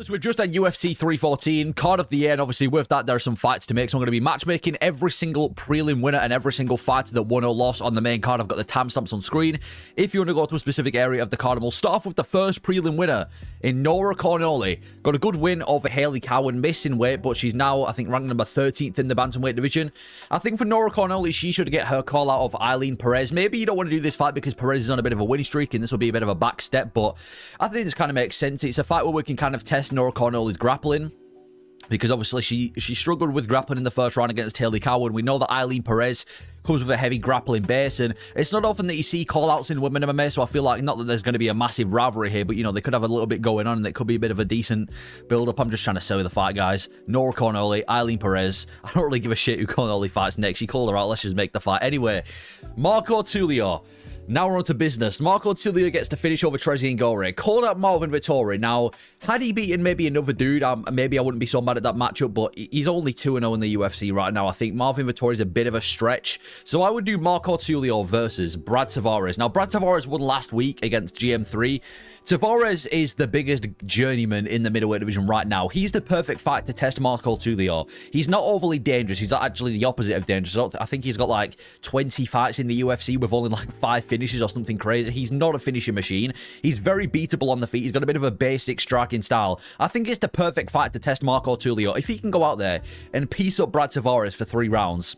Fellas, we're just at UFC 314, card of the year, and obviously with that, there are some fights to make, so I'm going to be matchmaking every single prelim winner and every single fighter that won or lost on the main card. I've got the timestamps on screen. If you want to go to a specific area of the card, and we'll start off with the first prelim winner in Nora Cornoli. Got a good win over Hayley Cowan, missing weight, but she's now, I think, ranked number 13th in the bantamweight division. I think for Nora Cornoli, she should get her call out of Eileen Perez. Maybe you don't want to do this fight because Perez is on a bit of a winning streak, and this will be a bit of a back step, but I think this kind of makes sense. It's a fight where we can kind of test Nora Cornoli's grappling, because obviously she struggled with grappling in the first round against Hayley Cowan. We know that Eileen Perez comes with a heavy grappling base, and it's not often that you see call-outs in women MMA, so I feel like, not that there's going to be a massive rivalry here, but, you know, they could have a little bit going on, and it could be a bit of a decent build-up. I'm just trying to sell you the fight, guys. Nora Cornoli, Eileen Perez. I don't really give a shit who Cornoli fights next. She called her out. Let's just make the fight. Anyway, Marco Tulio. Now we're on to business. Marco Tulio gets to finish over Trezeguet Gore. Called out Marvin Vettori. Now, had he beaten maybe another dude, maybe I wouldn't be so mad at that matchup, but he's only 2-0 in the UFC right now. I think Marvin Vettori is a bit of a stretch. So I would do Marco Tulio versus Brad Tavares. Now, Brad Tavares won last week against GM3. Tavares is the biggest journeyman in the middleweight division right now. He's the perfect fight to test Marco Tulio. He's not overly dangerous. He's actually the opposite of dangerous. I think he's got like 20 fights in the UFC with only like 5 finishes or something crazy. He's not a finishing machine. He's very beatable on the feet. He's got a bit of a basic striking style. I think it's the perfect fight to test Marco Tulio. If he can go out there and piece up Brad Tavares for 3 rounds,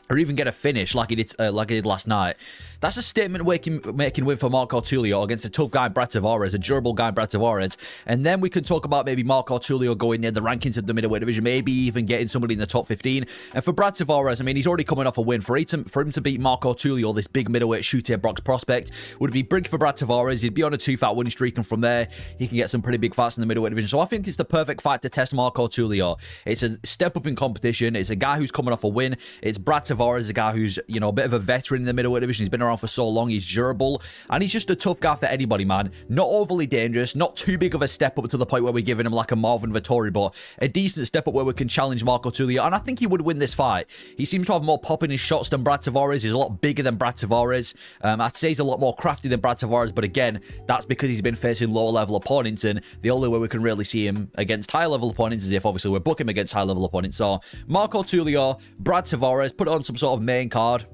or even get a finish like he did last night, that's a statement-making win for Marco Tulio against a tough guy in Brad Tavares, a durable guy in Brad Tavares. And then we can talk about maybe Marco Tulio going near the rankings of the middleweight division, maybe even getting somebody in the top 15. And for Brad Tavares, I mean, he's already coming off a win. For him to beat Marco Tulio, this big middleweight shooter box prospect, would be big for Brad Tavares. He'd be on a 2-fight winning streak, and from there, he can get some pretty big fights in the middleweight division. So I think it's the perfect fight to test Marco Tulio. It's a step up in competition. It's a guy who's coming off a win. It's Brad Tavares, a guy who's, you know, a bit of a veteran in the middleweight division. He's been around for so long. He's durable, and he's just a tough guy for anybody, man. Not overly dangerous, not too big of a step up to the point where we're giving him like a Marvin Vettori, but a decent step up where we can challenge Marco Tulio, and I think he would win this fight. He seems to have more pop in his shots than Brad Tavares. He's a lot bigger than Brad Tavares. I'd say he's a lot more crafty than Brad Tavares, but again, that's because he's been facing lower-level opponents, and the only way we can really see him against high-level opponents is if, obviously, we're booking him against high-level opponents. So, Marco Tulio, Brad Tavares, put it on some sort of main card.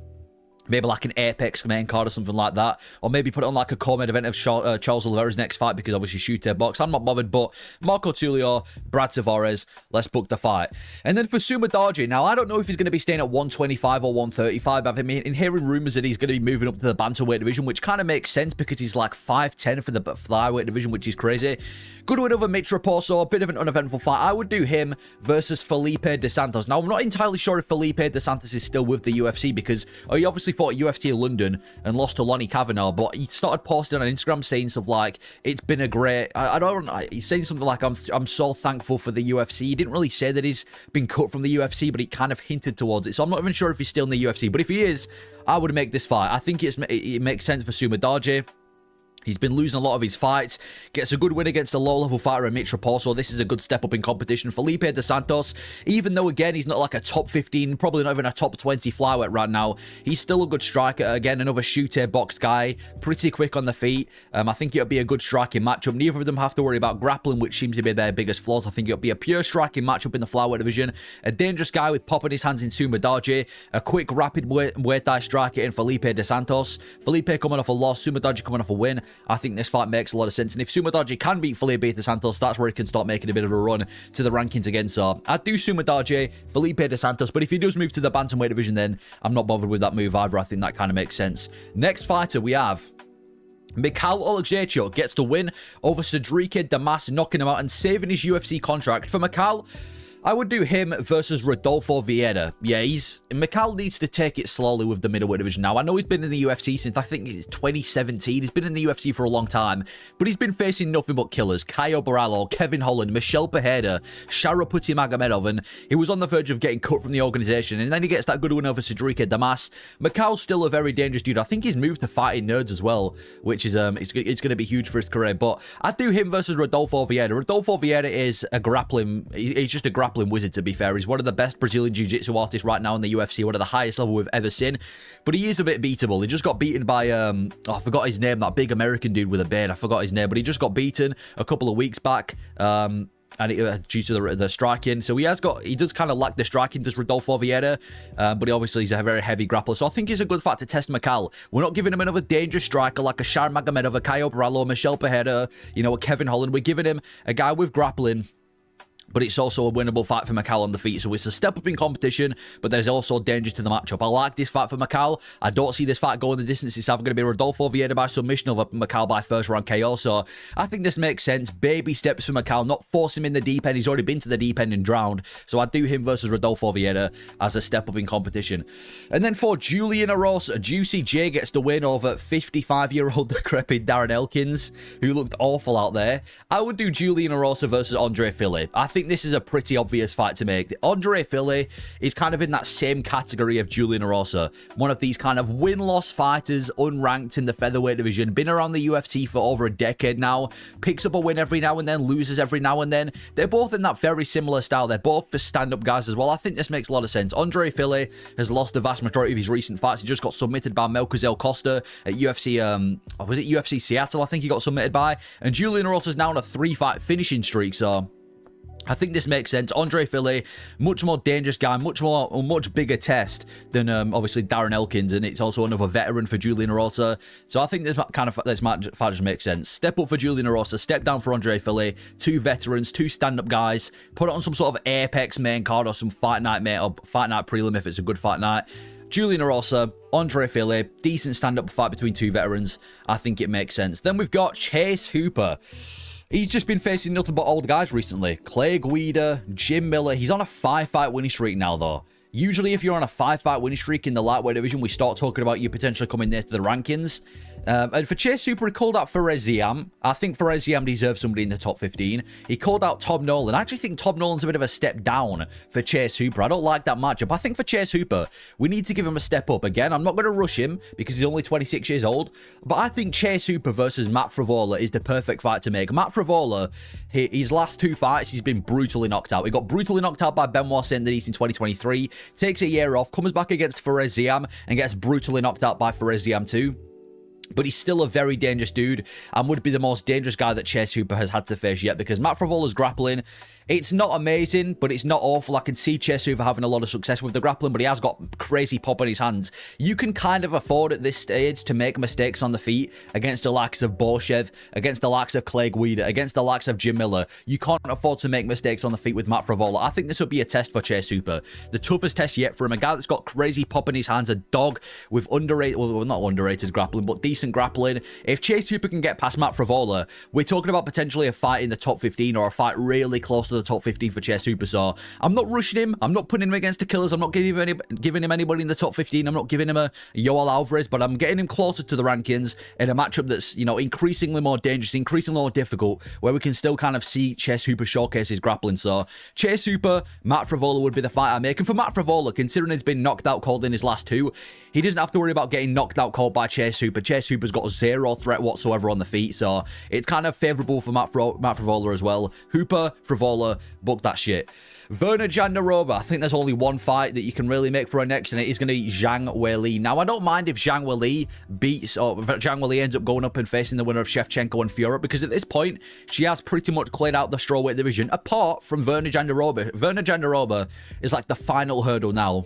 Maybe like an Apex main card or something like that. Or maybe put it on like a co-main event of Charles Oliveira's next fight, because obviously shooter box. I'm not bothered, but Marco Tulio, Brad Tavares, let's book the fight. And then for Sumadaji, now I don't know if he's going to be staying at 125 or 135. I've been hearing rumors that he's going to be moving up to the bantamweight division, which kind of makes sense because he's like 5'10 for the flyweight division, which is crazy. Good win over Mitch Raposo, a bit of an uneventful fight. I would do him versus Felipe De Santos. Now, I'm not entirely sure if Felipe De Santos is still with the UFC, because he obviously fought at UFC in London and lost to Lonnie Kavanagh, but he started posting on Instagram saying stuff like, it's been a great, he's saying something like, I'm so thankful for the UFC. He didn't really say that he's been cut from the UFC, but he kind of hinted towards it. So I'm not even sure if he's still in the UFC, but if he is, I would make this fight. I think it makes sense for Sumadaji. He's been losing a lot of his fights. Gets a good win against a low-level fighter in Mitch Raposo. This is a good step up in competition. Felipe De Santos, even though, again, he's not like a top 15, probably not even a top 20 flyweight right now, he's still a good striker. Again, another shooter box guy, pretty quick on the feet. I think it'll be a good striking matchup. Neither of them have to worry about grappling, which seems to be their biggest flaws. I think it'll be a pure striking matchup in the flyweight division. A dangerous guy with pop in his hands in Sumadaji. A quick, rapid Muay Thai striker in Felipe De Santos. Felipe coming off a loss, Sumadaji coming off a win. I think this fight makes a lot of sense, and if Sumadaji can beat Felipe De Santos, that's where he can start making a bit of a run to the rankings again. So I'd do Sumadaji, Felipe De Santos, but if he does move to the bantamweight division, then I'm not bothered with that move either. I think that kind of makes sense. Next fighter we have Mikhail Oleksiejczuk, gets the win over Cedric Damas, knocking him out and saving his UFC contract. For Mikhail, I would do him versus Rodolfo Vieira. Yeah, Mikhail needs to take it slowly with the middleweight division now. I know he's been in the UFC since, I think it's 2017. He's been in the UFC for a long time, but he's been facing nothing but killers. Caio Borralho, Kevin Holland, Michel Pereira, Sharaputi Magomedov, and he was on the verge of getting cut from the organization, and then he gets that good win over Cedric Damas. Mikhail's still a very dangerous dude. I think he's moved to fighting nerds as well, which is it's going to be huge for his career, but I'd do him versus Rodolfo Vieira. Rodolfo Vieira is a grappling, he's just a grappling wizard, to be fair. He's one of the best Brazilian Jiu-Jitsu artists right now in the UFC, one of the highest level we've ever seen, but he is a bit beatable. He just got beaten by, I forgot his name, that big American dude with a beard. I forgot his name, but he just got beaten a couple of weeks back. and due to the striking. So he does kind of lack the striking, does Rodolfo Vieira, but he obviously is a very heavy grappler. So I think he's a good fight to test Mikal. We're not giving him another dangerous striker like a Sharon Magomedov, a Caio Borralho, Michel Pereira, a Kevin Holland. We're giving him a guy with grappling, but it's also a winnable fight for Mikal on the feet. So it's a step up in competition, but there's also danger to the matchup. I like this fight for Mikal. I don't see this fight going the distance. It's either going to be Rodolfo Vieira by submission or Mikal by first round KO. So I think this makes sense. Baby steps for Mikal, not force him in the deep end. He's already been to the deep end and drowned. So I do him versus Rodolfo Vieira as a step up in competition. And then for Julian Erosa, Juicy J gets the win over 55-year-old decrepit Darren Elkins, who looked awful out there. I would do Julian Erosa versus Andre Fili. I think this is a pretty obvious fight to make. Andre Fili is kind of in that same category of Julian Erosa. One of these kind of win-loss fighters, unranked in the featherweight division, been around the UFC for over a decade now, picks up a win every now and then, loses every now and then. They're both in that very similar style. They're both for stand-up guys as well. I think this makes a lot of sense. Andre Fili has lost the vast majority of his recent fights. He just got submitted by Melquizel Costa at UFC, was it UFC Seattle, I think he got submitted by. And Julian Erosa's now on a 3-fight finishing streak, so I think this makes sense. Andre Fili, much more dangerous guy, much bigger test than obviously Darren Elkins, and it's also another veteran for Julian Erosa. So I think this fight just makes sense. Step up for Julian Erosa, step down for Andre Fili. Two veterans, two stand-up guys. Put it on some sort of Apex main card or some fight night prelim if it's a good fight night. Julian Erosa, Andre Fili, decent stand-up fight between two veterans. I think it makes sense. Then we've got Chase Hooper. He's just been facing nothing but old guys recently. Clay Guida, Jim Miller. He's on a 5-fight winning streak now, though. Usually, if you're on a 5-fight winning streak in the lightweight division, we start talking about you potentially coming near to the rankings. And for Chase Hooper, he called out Fares Ziam. I think Fares Ziam deserves somebody in the top 15. He called out Tom Nolan. I actually think Tom Nolan's a bit of a step down for Chase Hooper. I don't like that matchup. I think for Chase Hooper, we need to give him a step up. Again, I'm not going to rush him because he's only 26 years old. But I think Chase Hooper versus Matt Frevola is the perfect fight to make. Matt Frevola, his last 2 fights, he's been brutally knocked out. He got brutally knocked out by Benoit Saint-Denis in 2023. Takes a year off, comes back against Fares Ziam and gets brutally knocked out by Fares Ziam too. But he's still a very dangerous dude and would be the most dangerous guy that Chase Hooper has had to face yet, because Matt Frevola's grappling, it's not amazing, but it's not awful. I can see Chase Hooper having a lot of success with the grappling, but he has got crazy pop in his hands. You can kind of afford at this stage to make mistakes on the feet against the likes of Borshev, against the likes of Clay Guida, against the likes of Jim Miller. You can't afford to make mistakes on the feet with Matt Frevola. I think this would be a test for Chase Hooper. The toughest test yet for him. A guy that's got crazy pop in his hands, a dog with underrated, well, not underrated grappling, but decent grappling. If Chase Hooper can get past Matt Frevola, we're talking about potentially a fight in the top 15 or a fight really close to the top 15 for Chase Hooper. So I'm not rushing him. I'm not putting him against the killers. I'm not giving him anybody in the top 15. I'm not giving him a Yoel Alvarez, but I'm getting him closer to the rankings in a matchup that's, increasingly more dangerous, increasingly more difficult, where we can still kind of see Chase Hooper showcase his grappling. So Chase Hooper, Matt Frevola would be the fight I make. And for Matt Frevola, considering he's been knocked out cold in his last 2, he doesn't have to worry about getting knocked out cold by Chase Hooper. Chase Hooper's got zero threat whatsoever on the feet, so it's kind of favourable for Matt Frevola as well. Hooper, Frevola, book that shit. Werner Jandiroba, I think there's only one fight that you can really make for her next, and it is going to be Zhang Weili. Now, I don't mind if Zhang Weili ends up going up and facing the winner of Shevchenko and Fiora, because at this point, she has pretty much cleared out the strawweight division, apart from Werner Jandiroba. Werner Jandiroba is like the final hurdle now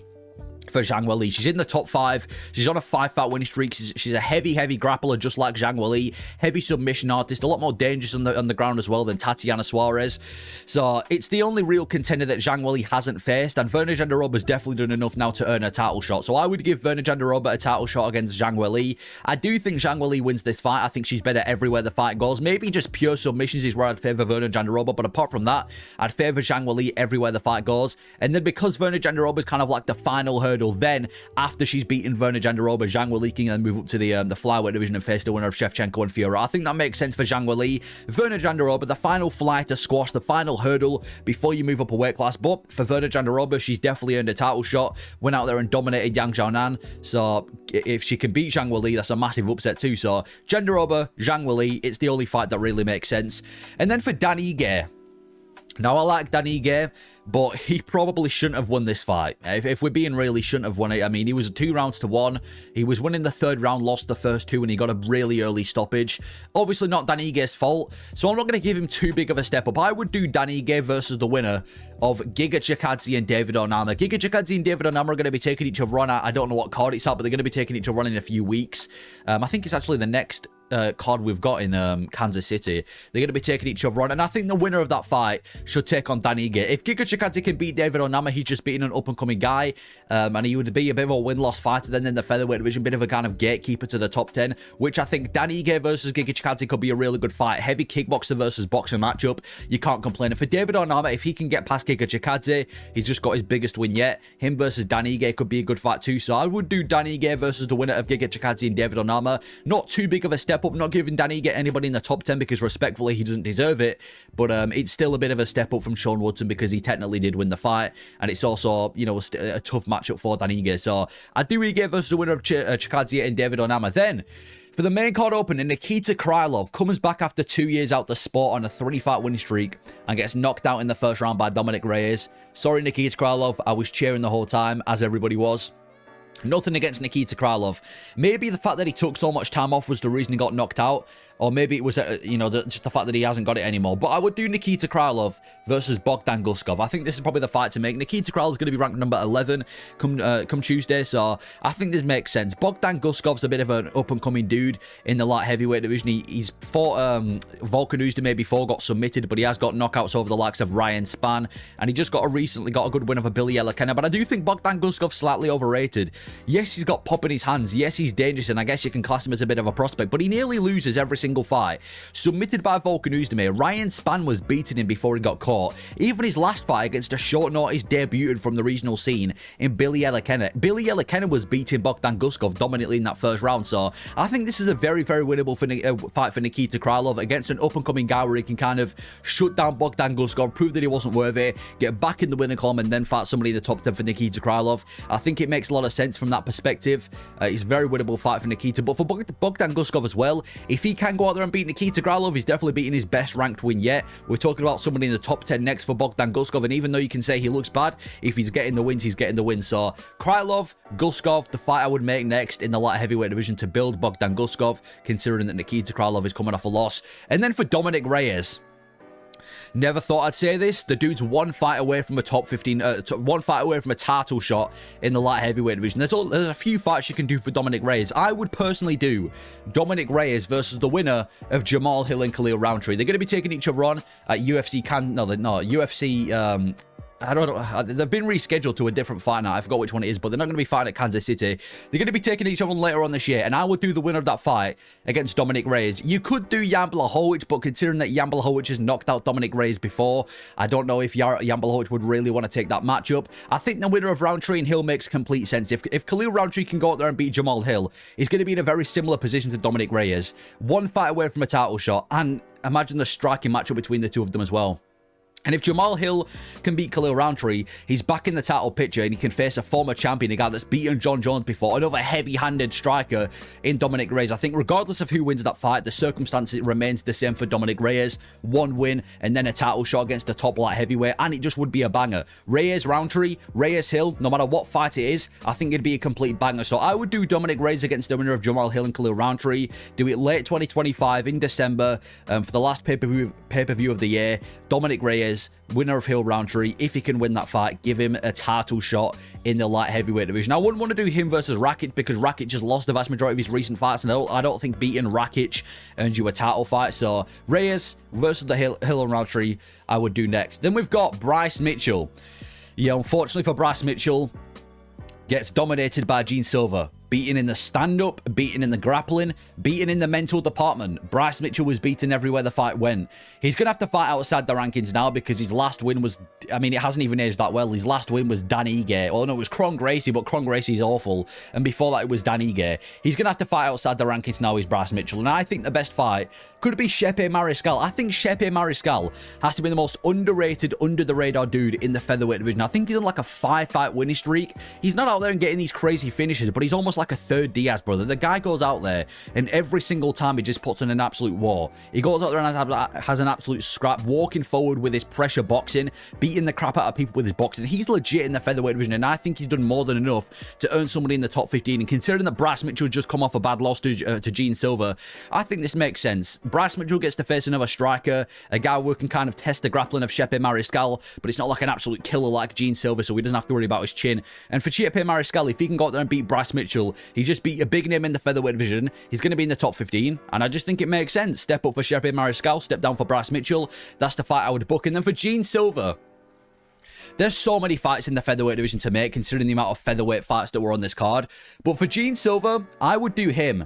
for Zhang Weili. She's in the top 5. She's on a 5-fight winning streak. She's a heavy grappler, just like Zhang Weili. Heavy submission artist, a lot more dangerous on the ground as well than Tatiana Suarez. So it's the only real contender that Zhang Weili hasn't faced, and Werner Jandiroba's definitely done enough now to earn a title shot. So I would give Werner Jandiroba a title shot against Zhang Weili. I do think Zhang Weili wins this fight. I think she's better everywhere the fight goes. Maybe just pure submissions is where I'd favour Werner Jandiroba, but apart from that, I'd favour Zhang Weili everywhere the fight goes. And then because Werner Jandiroba is kind of like the final hurdle, then after she's beaten Werner Jandiroba, Zhang Weili can then move up to the flyweight division and face the winner of Shevchenko and Fiora. I think that makes sense for Zhang Weili. Werner Jandiroba, the final fly to squash, the final hurdle before you move up a weight class. But for Werner Jandiroba, she's definitely earned a title shot. Went out there and dominated Yang Xiaonan. So if she can beat Zhang Weili, that's a massive upset too. So Jandiroba, Zhang Weili, it's the only fight that really makes sense. And then for Dan Ige. Now, I like Dan Ige, but he probably shouldn't have won this fight. If we're being real, he shouldn't have won it. I mean, he was 2 rounds to 1. He was winning the 3rd round, lost the first 2, and he got a really early stoppage. Obviously not Dan Ige's fault, so I'm not going to give him too big of a step up. I would do Dan Ige versus the winner of Giga Chikadze and David Onama. Giga Chikadze and David Onama are going to be taking each other on. I don't know what card it's at, but they're going to be taking each other on in a few weeks. I think it's actually the next card we've got in Kansas City. They're going to be taking each other on, and I think the winner of that fight should take on Dan Ige. If Giga Chikadze can beat David Onama, he's just beating an up-and-coming guy, and he would be a bit of a win-loss fighter then in the featherweight division, bit of a kind of gatekeeper to the top 10, which I think Dan Ige versus Giga Chikadze could be a really good fight. Heavy kickboxer versus boxer matchup. You can't complain. And for David Onama, if he can get past Giga Chikadze, he's just got his biggest win yet. Him versus Dan Ige could be a good fight too, so I would do Dan Ige versus the winner of Giga Chikadze and David Onama. Not too big of a step up, not giving Dan Ige anybody in the top 10 because respectfully he doesn't deserve it, but it's still a bit of a step up from Sean Woodson because he technically did win the fight, and it's also, you know, a tough matchup for Dan Ige. So I do Ige versus the winner of Chikadze and David Onama. Then for the main card opening, Nikita Krylov comes back after 2 years out the sport on a 3-fight winning streak and gets knocked out in the first round by Dominic Reyes. Sorry, Nikita Krylov, I was cheering the whole time, as everybody was. Nothing against Nikita Krylov. Maybe the fact that he took so much time off was the reason he got knocked out, or maybe it was, you know, just the fact that he hasn't got it anymore. But I would do Nikita Krylov versus Bogdan Guskov. I think this is probably the fight to make. Nikita Krylov is going to be ranked number 11 come Tuesday, so I think this makes sense. Bogdan Guskov's a bit of an up-and-coming dude in the light heavyweight division. He's fought Volkan Oezdemir before, got submitted, but he has got knockouts over the likes of Ryan Spann, and he just recently got a good win over Billy Elakena. But I do think Bogdan Guskov's slightly overrated. Yes, he's got pop in his hands. Yes, he's dangerous, and I guess you can class him as a bit of a prospect, but he nearly loses every single fight. Submitted by Volkan Oezdemir, Ryan Spann was beating him before he got caught. Even his last fight against a short notice debutant from the regional scene in Billy Elakena. Billy Elakena was beating Bogdan Guskov dominantly in that first round, so I think this is a very, very winnable fight for Nikita Krylov against an up-and-coming guy where he can kind of shut down Bogdan Guskov, prove that he wasn't worthy, get back in the winning column, and then fight somebody in the top 10 for Nikita Krylov. I think it makes a lot of sense from that perspective. It's a very winnable fight for Nikita, but for Bogdan Guskov as well, if he can go out there and beat Nikita Krylov, he's definitely beating his best ranked win yet. We're talking about somebody in the top 10 next for Bogdan Guskov, and even though you can say he looks bad, if he's getting the wins, he's getting the wins. So Krylov, Guskov, the fight I would make next in the light heavyweight division to build Bogdan Guskov, considering that Nikita Krylov is coming off a loss. And then for Dominic Reyes, never thought I'd say this. The dude's one fight away from a top 15, one fight away from a title shot in the light heavyweight division. There's a few fights you can do for Dominic Reyes. I would personally do Dominic Reyes versus the winner of Jamal Hill and Khalil Roundtree. They're going to be taking each other on at UFC. UFC. I don't know. They've been rescheduled to a different fight now. I forgot which one it is, but they're not going to be fighting at Kansas City. They're going to be taking each other on later on this year, and I would do the winner of that fight against Dominic Reyes. You could do Jan Blachowicz, but considering that Jan Blachowicz has knocked out Dominic Reyes before, I don't know if Jan Blachowicz would really want to take that matchup. I think the winner of Roundtree and Hill makes complete sense. If Khalil Roundtree can go out there and beat Jamal Hill, he's going to be in a very similar position to Dominic Reyes. One fight away from a title shot, and imagine the striking matchup between the two of them as well. And if Jamal Hill can beat Khalil Roundtree, he's back in the title picture and he can face a former champion, a guy that's beaten John Jones before, another heavy-handed striker in Dominic Reyes. I think regardless of who wins that fight, the circumstances remains the same for Dominic Reyes. One win and then a title shot against the top light heavyweight, and it just would be a banger. Reyes Roundtree, Reyes Hill, no matter what fight it is, I think it'd be a complete banger. So I would do Dominic Reyes against the winner of Jamal Hill and Khalil Roundtree. Do it late 2025 in December for the last pay-per-view of the year. Dominic Reyes, winner of Hill Roundtree. If he can win that fight, give him a title shot in the light heavyweight division. I wouldn't want to do him versus Rakic because Rakic just lost the vast majority of his recent fights, and I don't think beating Rakic earns you a title fight. So Reyes versus the Hill and Roundtree, I would do next. Then we've got Bryce Mitchell. Yeah, unfortunately for Bryce Mitchell, gets dominated by Gene Silva. Beaten in the stand-up, beaten in the grappling, beaten in the mental department. Bryce Mitchell was beaten everywhere the fight went. He's going to have to fight outside the rankings now because his last win was, I mean, it hasn't even aged that well. His last win was Dan Ige. Oh, no, it was Kron Gracie, but Kron Gracie's awful. And before that, it was Dan Ige. He's going to have to fight outside the rankings now, he's Bryce Mitchell. And I think the best fight could be Shepe Mariscal. I think Shepe Mariscal has to be the most underrated, under-the-radar dude in the featherweight division. I think he's on like a 5-fight winning streak. He's not out there and getting these crazy finishes, but he's almost almost like a third Diaz, brother. The guy goes out there, and every single time he just puts on an absolute war. He goes out there and has an absolute scrap, walking forward with his pressure boxing, beating the crap out of people with his boxing. He's legit in the featherweight division, and I think he's done more than enough to earn somebody in the top 15. And considering that Bryce Mitchell just come off a bad loss to Gene Silver, I think this makes sense. Bryce Mitchell gets to face another striker, a guy who can kind of test the grappling of Chepe Mariscal, but it's not like an absolute killer like Gene Silver, so he doesn't have to worry about his chin. And for Chepe Mariscal, if he can go out there and beat Bryce Mitchell, he just beat a big name in the featherweight division. He's going to be in the top 15, and I just think it makes sense. Step up for Chepe Mariscal, step down for Bryce Mitchell. That's the fight I would book. And then for Gene Silver, there's so many fights in the featherweight division to make, considering the amount of featherweight fights that were on this card. But for Gene Silver, I would do him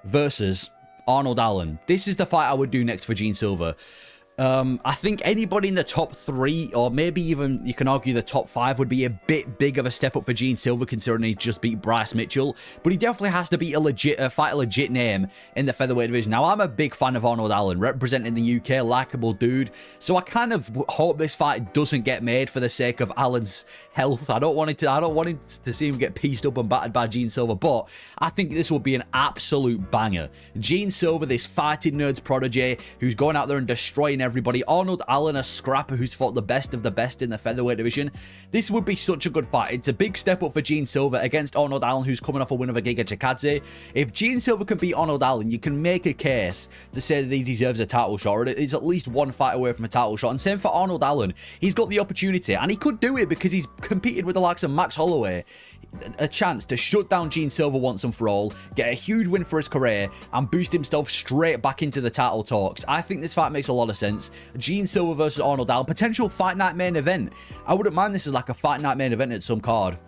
versus Arnold Allen. This is the fight I would do next for Gene Silver. I think anybody in the top 3, or maybe even you can argue the top 5, would be a bit big of a step up for Gene Silver, considering he just beat Bryce Mitchell. But he definitely has to beat fight a legit name in the featherweight division. Now, I'm a big fan of Arnold Allen, representing the UK, likable dude. So I kind of hope this fight doesn't get made for the sake of Allen's health. I don't want him to see him get pieced up and battered by Gene Silver, but I think this will be an absolute banger. Gene Silver, this fighting nerds prodigy who's going out there and destroying everybody. Arnold Allen, a scrapper who's fought the best of the best in the featherweight division. This would be such a good fight. It's a big step up for Gene Silver against Arnold Allen, who's coming off a win over Giga Chikadze. If Gene Silver can beat Arnold Allen, you can make a case to say that he deserves a title shot, or he's at least one fight away from a title shot. And same for Arnold Allen. He's got the opportunity, and he could do it because he's competed with the likes of Max Holloway. A chance to shut down Gene Silver once and for all, get a huge win for his career, and boost himself straight back into the title talks. I think this fight makes a lot of sense. Gene Silver versus Arnold Allen, potential fight night main event. I wouldn't mind this as like a fight night main event at some card.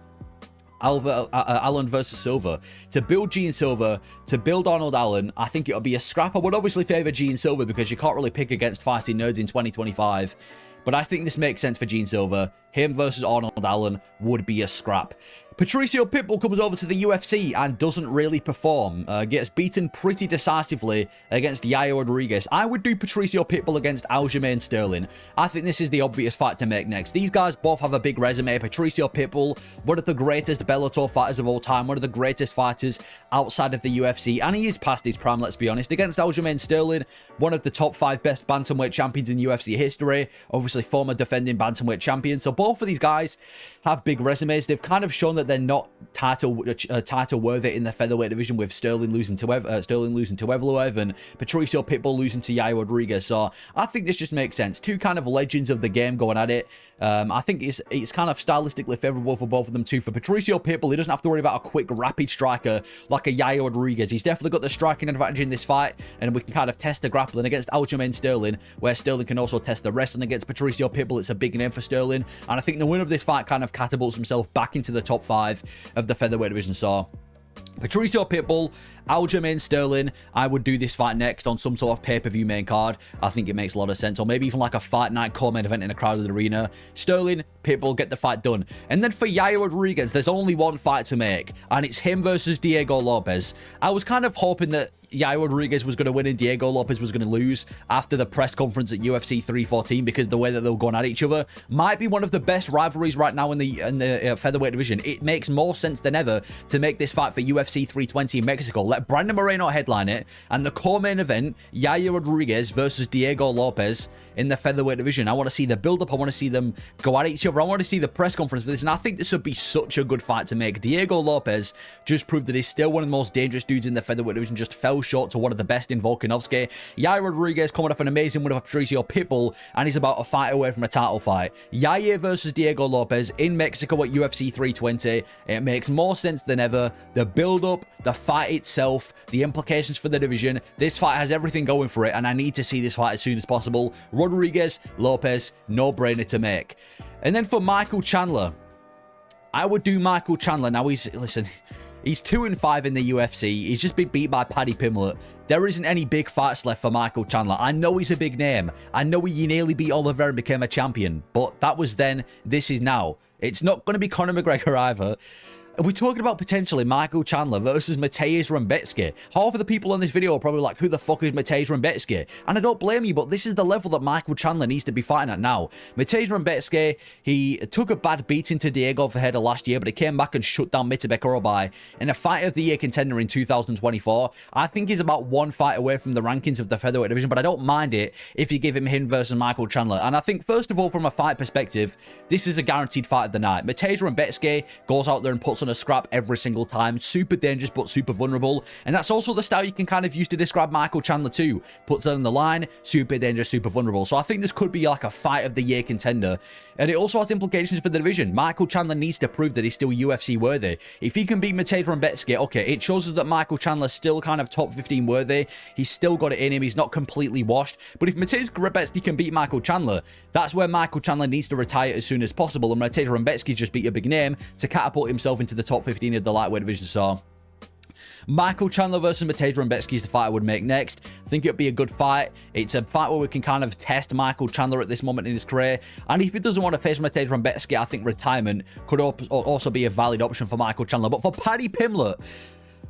Allen versus Silver. To build Gene Silver, to build Arnold Allen, I think it'll be a scrap. I would obviously favour Gene Silver because you can't really pick against fighting nerds in 2025. But I think this makes sense for Gene Silver. Him versus Arnold Allen would be a scrap. Patricio Pitbull comes over to the UFC and doesn't really perform. Gets beaten pretty decisively against Yair Rodriguez. I would do Patricio Pitbull against Aljamain Sterling. I think this is the obvious fight to make next. These guys both have a big resume. Patricio Pitbull, one of the greatest Bellator fighters of all time, one of the greatest fighters outside of the UFC, and he is past his prime, let's be honest. Against Aljamain Sterling, one of the top 5 best bantamweight champions in UFC history, obviously former defending bantamweight champion. So both of these guys have big resumes. They've kind of shown that they're not title worthy in the featherweight division, with Sterling losing to Evloev and Patricio Pitbull losing to Yair Rodriguez. So I think this just makes sense. Two kind of legends of the game going at it. I think it's kind of stylistically favorable for both of them too. For Patricio Pitbull, he doesn't have to worry about a quick, rapid striker like a Yair Rodriguez. He's definitely got the striking advantage in this fight, and we can kind of test the grappling against Aljamain Sterling, where Sterling can also test the wrestling. Against Patricio Pitbull, it's a big name for Sterling, and I think the winner of this fight kind of catapults himself back into the top 5 of the featherweight division. So Patricio Pitbull, Aljamain Sterling, I would do this fight next on some sort of pay-per-view main card. I think it makes a lot of sense. Or maybe even like a fight night co-main event in a crowded arena. Sterling, Pitbull, get the fight done. And then for Yair Rodriguez, there's only one fight to make, and it's him versus Diego Lopez. I was kind of hoping that Yair Rodriguez was going to win and Diego Lopez was going to lose after the press conference at UFC 314, because the way that they were going at each other might be one of the best rivalries right now in the featherweight division. It makes more sense than ever to make this fight for UFC 320 in Mexico. Let Brandon Moreno headline it, and the co-main event, Yair Rodriguez versus Diego Lopez in the featherweight division. I want to see the build-up. I want to see them go at each other. I want to see the press conference for this, and I think this would be such a good fight to make. Diego Lopez just proved that he's still one of the most dangerous dudes in the featherweight division, just fell short to one of the best in Volkanovski. Yair Rodriguez coming off an amazing win of Patricio Pitbull, and he's about a fight away from a title fight. Yair versus Diego Lopez in Mexico at UFC 320. It makes more sense than ever. The build-up, the fight itself, the implications for the division. This fight has everything going for it, and I need to see this fight as soon as possible. Rodriguez, Lopez, no-brainer to make. And then for Michael Chandler, I would do Michael Chandler. Now, he's 2-5 in the UFC. He's just been beat by Paddy Pimblett. There isn't any big fights left for Michael Chandler. I know he's a big name. I know he nearly beat Oliver and became a champion. But that was then. This is now. It's not going to be Conor McGregor either. We're talking about potentially Michael Chandler versus Mateusz Rebecki. Half of the people on this video are probably like, who the fuck is Mateusz Rebecki? And I don't blame you, but this is the level that Michael Chandler needs to be fighting at now. Mateusz Rebecki, he took a bad beating to Diego Ferreira last year, but he came back and shut down Mitabek Orobai in a Fight of the Year contender in 2024. I think he's about one fight away from the rankings of the featherweight division, but I don't mind it if you give him versus Michael Chandler. And I think, first of all, from a fight perspective, this is a guaranteed fight of the night. Mateusz Rebecki goes out there and puts on a scrap every single time. Super dangerous, but super vulnerable. And that's also the style you can kind of use to describe Michael Chandler too. Puts it on the line, super dangerous, super vulnerable. So I think this could be like a Fight of the Year contender. And it also has implications for the division. Michael Chandler needs to prove that he's still UFC worthy. If he can beat Mateusz Rebecki, okay, it shows us that Michael Chandler's still kind of top 15 worthy. He's still got it in him. He's not completely washed. But if Mateusz Rebecki can beat Michael Chandler, that's where Michael Chandler needs to retire as soon as possible. And Mateusz Rebecki just beat a big name to catapult himself into the top 15 of the lightweight division. So Michael Chandler versus Mateusz Rebecki is the fight I would make next. I think it'd be a good fight. It's a fight where we can kind of test Michael Chandler at this moment in his career. And if he doesn't want to face Mateusz Rebecki, I think retirement could also be a valid option for Michael Chandler. But for Paddy Pimblett,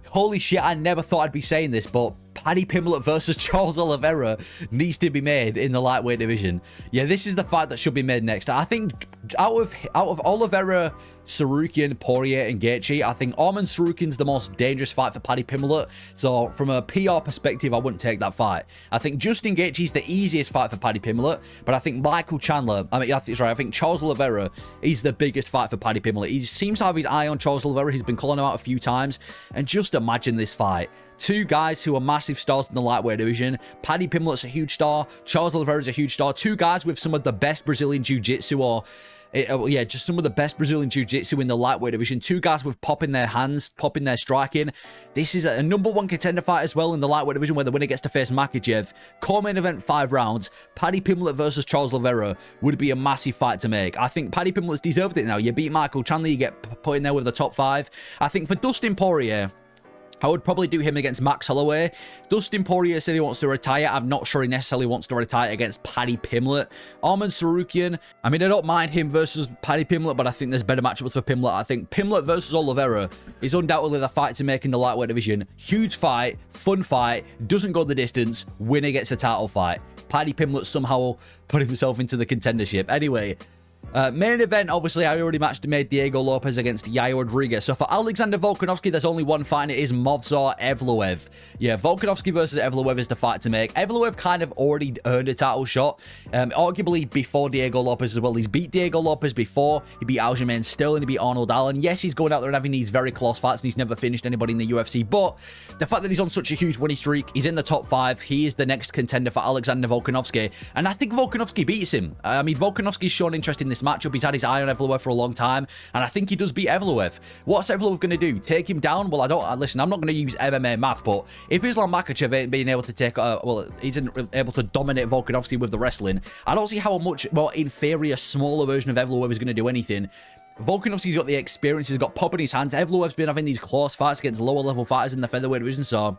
holy shit, I never thought I'd be saying this, but Paddy Pimblett versus Charles Oliveira needs to be made in the lightweight division. Yeah, this is the fight that should be made next. I think out of Oliveira, Sarukian, Poirier, and Gaethje, I think Arman Sarukian's the most dangerous fight for Paddy Pimblett. So from a PR perspective, I wouldn't take that fight. I think Justin Gaethje's the easiest fight for Paddy Pimblett, but I think Michael Chandler, I think Charles Oliveira is the biggest fight for Paddy Pimblett. He seems to have his eye on Charles Oliveira. He's been calling him out a few times, and just imagine this fight. Two guys who are massive stars in the lightweight division. Paddy Pimblett's a huge star. Charles Oliveira's a huge star. Two guys with some of the best Brazilian Jiu-Jitsu, or yeah, just some of the best Brazilian Jiu-Jitsu in the lightweight division. Two guys with pop in their hands, pop in their striking. This is a #1 contender fight as well in the lightweight division, where the winner gets to face Makhachev. Co-main event, 5 rounds. Paddy Pimblett versus Charles Oliveira would be a massive fight to make. I think Paddy Pimblett's deserved it now. You beat Michael Chandler, you get put in there with the top 5. I think for Dustin Poirier, I would probably do him against Max Holloway. Dustin Poirier said he wants to retire. I'm not sure he necessarily wants to retire against Paddy Pimblett. Arman Sarukian, I mean, I don't mind him versus Paddy Pimblett, but I think there's better matchups for Pimblett. I think Pimblett versus Oliveira is undoubtedly the fight to make in the lightweight division. Huge fight, fun fight, doesn't go the distance, winner gets a title fight. Paddy Pimblett somehow put himself into the contendership. Anyway, main event, obviously, I already made Diego Lopez against Yair Rodriguez. So for Alexander Volkanovski, there's only one fight, and it is Movsar Evloev. Yeah, Volkanovski versus Evloev is the fight to make. Evloev kind of already earned a title shot, arguably before Diego Lopez as well. He's beat Diego Lopez before. He beat Aljamain Sterling, he beat Arnold Allen. Yes, he's going out there and having these very close fights, and he's never finished anybody in the UFC. But the fact that he's on such a huge winning streak, he's in the top 5. He is the next contender for Alexander Volkanovski, and I think Volkanovski beats him. I mean, Volkanovski's shown interest in this matchup. He's had his eye on Evloev for a long time, and I think he does beat Evloev. What's Evloev going to do? Take him down? Well, listen, I'm not going to use MMA math, but if Islam Makhachev ain't being able to isn't able to dominate Volkanovski with the wrestling, I don't see how a much more inferior, smaller version of Evloev is going to do anything. Volkanovski's got the experience, he's got pop in his hands. Evloev's been having these close fights against lower level fighters in the featherweight division, so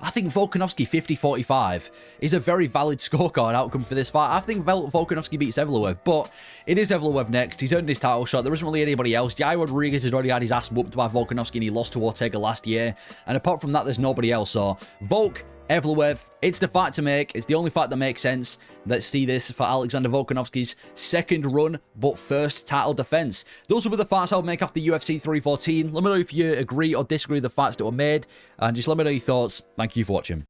I think Volkanovski 50-45 is a very valid scorecard outcome for this fight. I think Volkanovski beats Evloev, but it is Evloev next. He's earned his title shot. There isn't really anybody else. Yair Rodriguez has already had his ass whooped by Volkanovski, and he lost to Ortega last year. And apart from that, there's nobody else. So Volk, Evloev, it's the fight to make. It's the only fight that makes sense. Let's see this for Alexander Volkanovski's second run, but first title defense. Those will be the fights I'll make after UFC 314. Let me know if you agree or disagree with the fights that were made, and just let me know your thoughts. Thank you for watching.